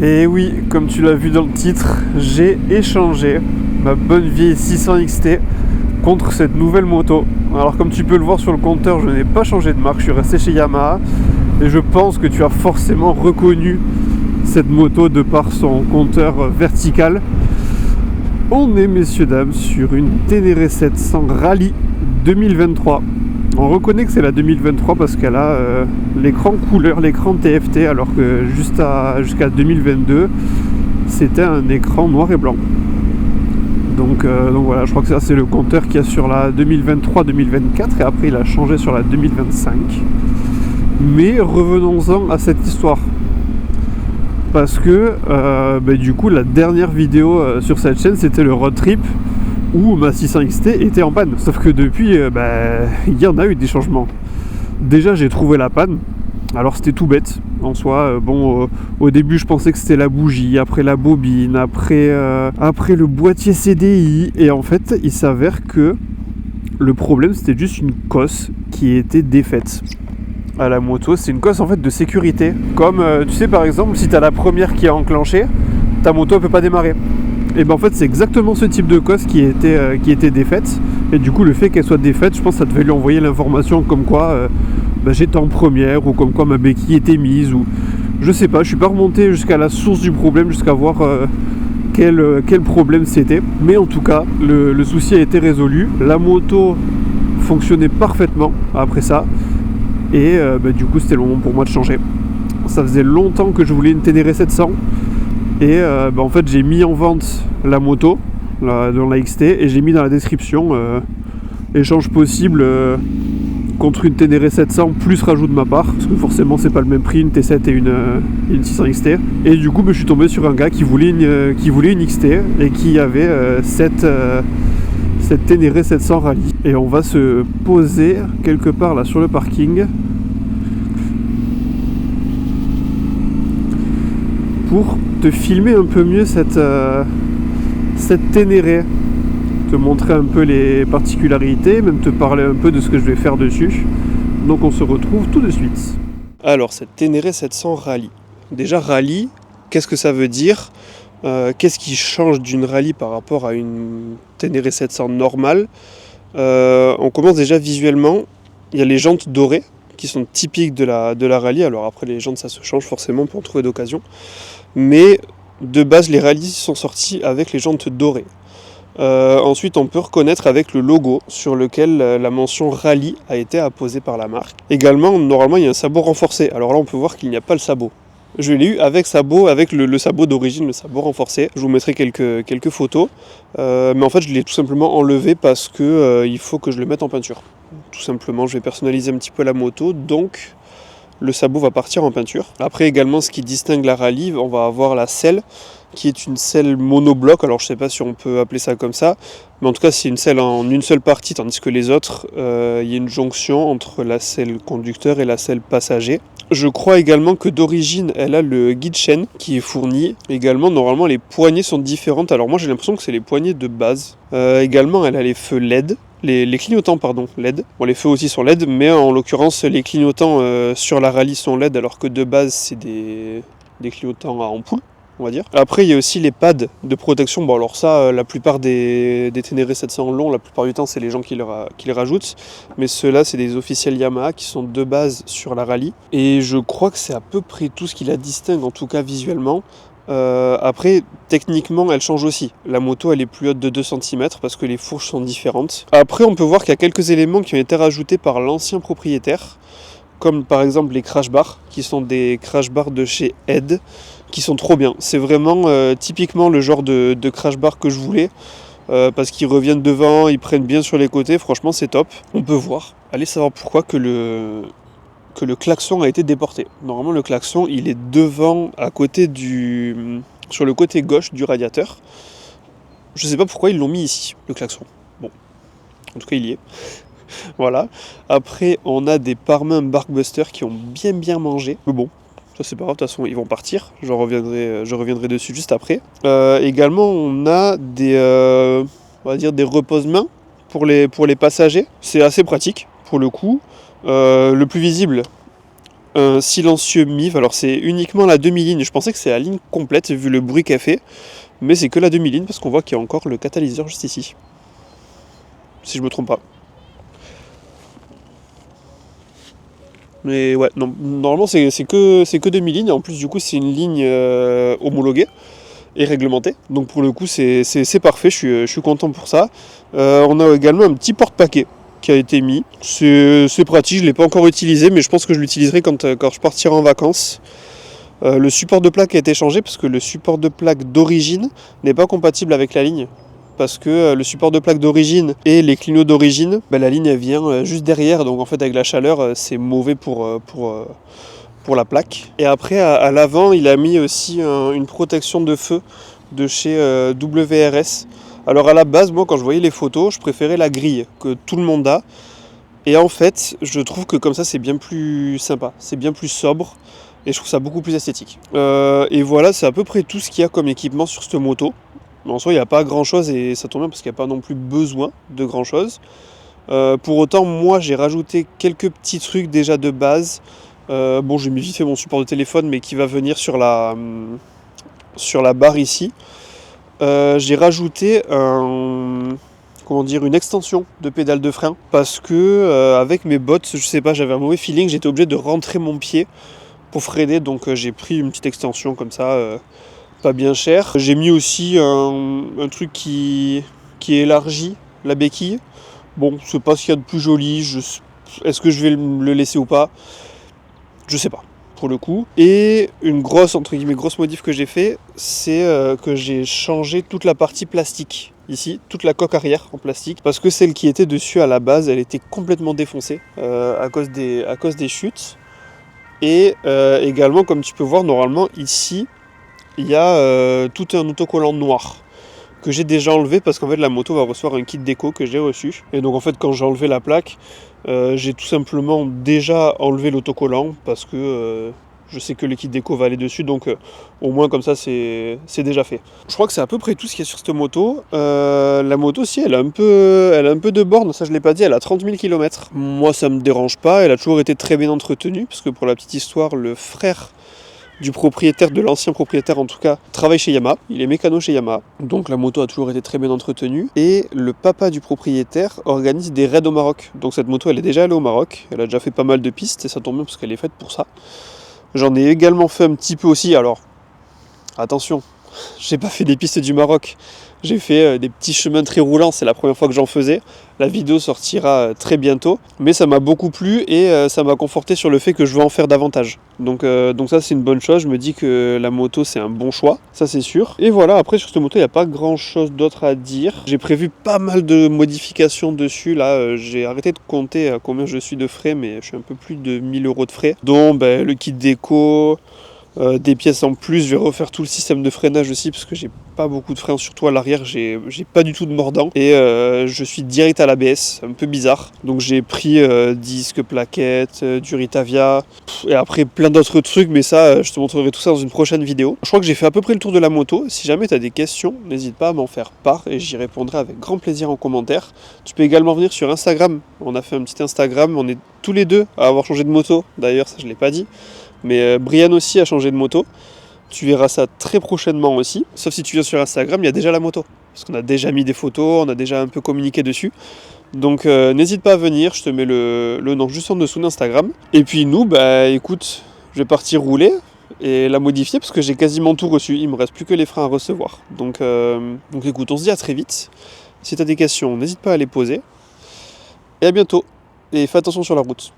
Et oui, comme tu l'as vu dans le titre, j'ai échangé ma bonne vieille 600 XT contre cette nouvelle moto. Alors comme tu peux le voir sur le compteur, je n'ai pas changé de marque, je suis resté chez Yamaha. Et je pense que tu as forcément reconnu cette moto de par son compteur vertical. On est, messieurs dames, sur une Ténéré 700 Rally 2023. On reconnaît que c'est la 2023 parce qu'elle a l'écran couleur, l'écran TFT, alors que jusqu'à 2022, c'était un écran noir et blanc. Donc voilà, je crois que ça c'est le compteur qu'il y a sur la 2023-2024 et après il a changé sur la 2025. Mais revenons-en à cette histoire. Parce que du coup la dernière vidéo sur cette chaîne c'était le road trip où ma 600 XT était en panne. Sauf que depuis, il y en a eu des changements. Déjà j'ai trouvé la panne. Alors c'était tout bête en soi. Au début je pensais que c'était la bougie, après la bobine, après le boîtier CDI. Et en fait il s'avère que le problème c'était juste une cosse qui était défaite à la moto. C'est une cosse en fait de sécurité. Comme tu sais par exemple si tu as la première qui est enclenchée, ta moto ne peut pas démarrer. Et en fait c'est exactement ce type de cosse qui était défaite. Et du coup le fait qu'elle soit défaite, je pense que ça devait lui envoyer l'information comme quoi j'étais en première, ou comme quoi ma béquille était mise, ou je sais pas, je suis pas remonté jusqu'à la source du problème, jusqu'à voir quel problème c'était. Mais en tout cas le souci a été résolu. La moto fonctionnait parfaitement après ça. Et du coup c'était le moment pour moi de changer. Ça faisait longtemps que je voulais une Ténéré 700. Et en fait j'ai mis en vente la moto dans la XT et j'ai mis dans la description échange possible contre une Ténéré 700 plus rajout de ma part, parce que forcément c'est pas le même prix une T7 et une 600 XT. Et du coup je suis tombé sur un gars qui voulait une XT et qui avait cette Ténéré 700 Rally. Et on va se poser quelque part là sur le parking pour te filmer un peu mieux cette Ténéré, te montrer un peu les particularités, même te parler un peu de ce que je vais faire dessus. Donc on se retrouve tout de suite. Alors cette Ténéré 700 Rally. Déjà Rally, qu'est-ce que ça veut dire ? Qu'est-ce qui change d'une Rally par rapport à une Ténéré 700 normale ? On commence déjà visuellement, il y a les jantes dorées qui sont typiques de la Rally. Alors après les jantes ça se change forcément pour en trouver d'occasion. Mais de base les Rally sont sortis avec les jantes dorées. Ensuite on peut reconnaître avec le logo sur lequel la mention Rally a été apposée par la marque. Également normalement il y a un sabot renforcé. Alors là on peut voir qu'il n'y a pas le sabot. Je l'ai eu avec sabot, avec le sabot d'origine, le sabot renforcé. Je vous mettrai quelques photos. Mais en fait je l'ai tout simplement enlevé parce que il faut que je le mette en peinture. Tout simplement je vais personnaliser un petit peu la moto, donc le sabot va partir en peinture. Après également ce qui distingue la Rally, on va avoir la selle qui est une selle monobloc. Alors je sais pas si on peut appeler ça comme ça, mais en tout cas c'est une selle en une seule partie, tandis que les autres, il y a une jonction entre la selle conducteur et la selle passager. Je crois également que d'origine elle a le guide chaîne qui est fourni. Également normalement les poignées sont différentes. Alors moi j'ai l'impression que c'est les poignées de base. Également elle a les feux LED. Les clignotants LED. Bon, les feux aussi sont LED, mais en l'occurrence les clignotants sur la Rally sont LED, alors que de base c'est des clignotants à ampoule, on va dire. Après il y a aussi les pads de protection. Bon alors ça, la plupart des Ténéré 700 longs, la plupart du temps c'est les gens qui les rajoutent, mais ceux-là c'est des officiels Yamaha qui sont de base sur la Rally. Et je crois que c'est à peu près tout ce qui la distingue, en tout cas visuellement. Après, techniquement, elle change aussi. La moto, elle est plus haute de 2 cm parce que les fourches sont différentes. Après, on peut voir qu'il y a quelques éléments qui ont été rajoutés par l'ancien propriétaire, comme par exemple les crash bars, qui sont des crash bars de chez Ed, qui sont trop bien. C'est vraiment typiquement le genre de crash bar que je voulais, parce qu'ils reviennent devant, ils prennent bien sur les côtés, franchement c'est top. On peut voir, allez savoir pourquoi que le klaxon a été déporté. Normalement le klaxon il est devant, à côté sur le côté gauche du radiateur. Je sais pas pourquoi ils l'ont mis ici, le klaxon. Bon, en tout cas il y est. Voilà. Après on a des pare-mains Barkbuster qui ont bien mangé. Mais bon, ça c'est pas grave, de toute façon ils vont partir. Je reviendrai dessus juste après. Également on a on va dire des repose-mains pour les passagers. C'est assez pratique pour le coup. Le plus visible, un silencieux MIV. Alors c'est uniquement la demi-ligne, je pensais que c'est la ligne complète vu le bruit qu'elle fait, mais c'est que la demi-ligne parce qu'on voit qu'il y a encore le catalyseur juste ici. Si je me trompe pas. Mais ouais, non, normalement c'est que demi-ligne, en plus du coup c'est une ligne homologuée et réglementée. Donc pour le coup c'est parfait, je suis content pour ça. On a également un petit porte-paquet qui a été mis. C'est pratique, je ne l'ai pas encore utilisé, mais je pense que je l'utiliserai quand je partirai en vacances. Le support de plaque a été changé parce que le support de plaque d'origine n'est pas compatible avec la ligne. Parce que le support de plaque d'origine et les clignots d'origine, la ligne elle vient juste derrière, donc en fait avec la chaleur c'est mauvais pour la plaque. Et après à l'avant il a mis aussi une protection de feu de chez WRS. Alors à la base moi quand je voyais les photos je préférais la grille que tout le monde a. Et en fait je trouve que comme ça c'est bien plus sympa, c'est bien plus sobre et je trouve ça beaucoup plus esthétique. Et voilà, c'est à peu près tout ce qu'il y a comme équipement sur cette moto. En soi, il n'y a pas grand chose et ça tombe bien parce qu'il n'y a pas non plus besoin de grand chose. Pour autant, moi j'ai rajouté quelques petits trucs déjà de base. Bon, j'ai mis vite fait mon support de téléphone, mais qui va venir sur la barre ici. J'ai rajouté une extension de pédale de frein parce que avec mes bottes, je sais pas, j'avais un mauvais feeling, j'étais obligé de rentrer mon pied pour freiner, donc j'ai pris une petite extension comme ça. Pas bien cher. J'ai mis aussi un truc qui élargit la béquille. Bon, c'est pas ce qu'il y a de plus joli. Est-ce que je vais le laisser ou pas? Je sais pas, pour le coup. Et une grosse, entre guillemets, grosse modif que j'ai fait, c'est que j'ai changé toute la partie plastique. Ici, toute la coque arrière en plastique. Parce que celle qui était dessus à la base, elle était complètement défoncée à cause des chutes. Et également, comme tu peux voir, normalement, ici, il y a tout un autocollant noir que j'ai déjà enlevé parce qu'en fait la moto va recevoir un kit déco que j'ai reçu. Et donc en fait quand j'ai enlevé la plaque, j'ai tout simplement déjà enlevé l'autocollant parce que je sais que le kit déco va aller dessus, donc au moins comme ça c'est déjà fait. Je crois que c'est à peu près tout ce qu'il y a sur cette moto. La moto aussi elle a un peu de borne, ça je l'ai pas dit, elle a 30 000 km. Moi ça me dérange pas, elle a toujours été très bien entretenue parce que pour la petite histoire, le frère du propriétaire, de l'ancien propriétaire en tout cas, travaille chez Yamaha, il est mécano chez Yamaha, donc la moto a toujours été très bien entretenue, et le papa du propriétaire organise des raids au Maroc, donc cette moto elle est déjà allée au Maroc, elle a déjà fait pas mal de pistes, et ça tombe bien parce qu'elle est faite pour ça. J'en ai également fait un petit peu aussi, alors attention, j'ai pas fait des pistes du Maroc, j'ai fait des petits chemins très roulants, c'est la première fois que j'en faisais. La vidéo sortira très bientôt, mais ça m'a beaucoup plu et ça m'a conforté sur le fait que je veux en faire davantage. Donc ça c'est une bonne chose, je me dis que la moto c'est un bon choix, ça c'est sûr. Et voilà, après sur cette moto il n'y a pas grand chose d'autre à dire. J'ai prévu pas mal de modifications dessus, là j'ai arrêté de compter à combien je suis de frais, mais je suis un peu plus de 1000 € de frais, dont le kit déco, des pièces en plus, je vais refaire tout le système de freinage aussi parce que j'ai pas beaucoup de freins, surtout à l'arrière, j'ai pas du tout de mordant et je suis direct à l'ABS, un peu bizarre. Donc j'ai pris disque, plaquettes, du Ritavia et après plein d'autres trucs, mais ça je te montrerai tout ça dans une prochaine vidéo. Je crois que j'ai fait à peu près le tour de la moto. Si jamais tu as des questions, n'hésite pas à m'en faire part et j'y répondrai avec grand plaisir en commentaire. Tu peux également venir sur Instagram, on a fait un petit Instagram, on est tous les deux à avoir changé de moto, d'ailleurs ça je l'ai pas dit. Mais Brian aussi a changé de moto. Tu verras ça très prochainement aussi. Sauf si tu viens sur Instagram, il y a déjà la moto. Parce qu'on a déjà mis des photos, on a déjà un peu communiqué dessus. Donc n'hésite pas à venir, je te mets le nom juste en dessous d'Instagram. Et puis nous, écoute, je vais partir rouler et la modifier parce que j'ai quasiment tout reçu. Il me reste plus que les freins à recevoir. Donc écoute, on se dit à très vite. Si tu as des questions, n'hésite pas à les poser. Et à bientôt. Et fais attention sur la route.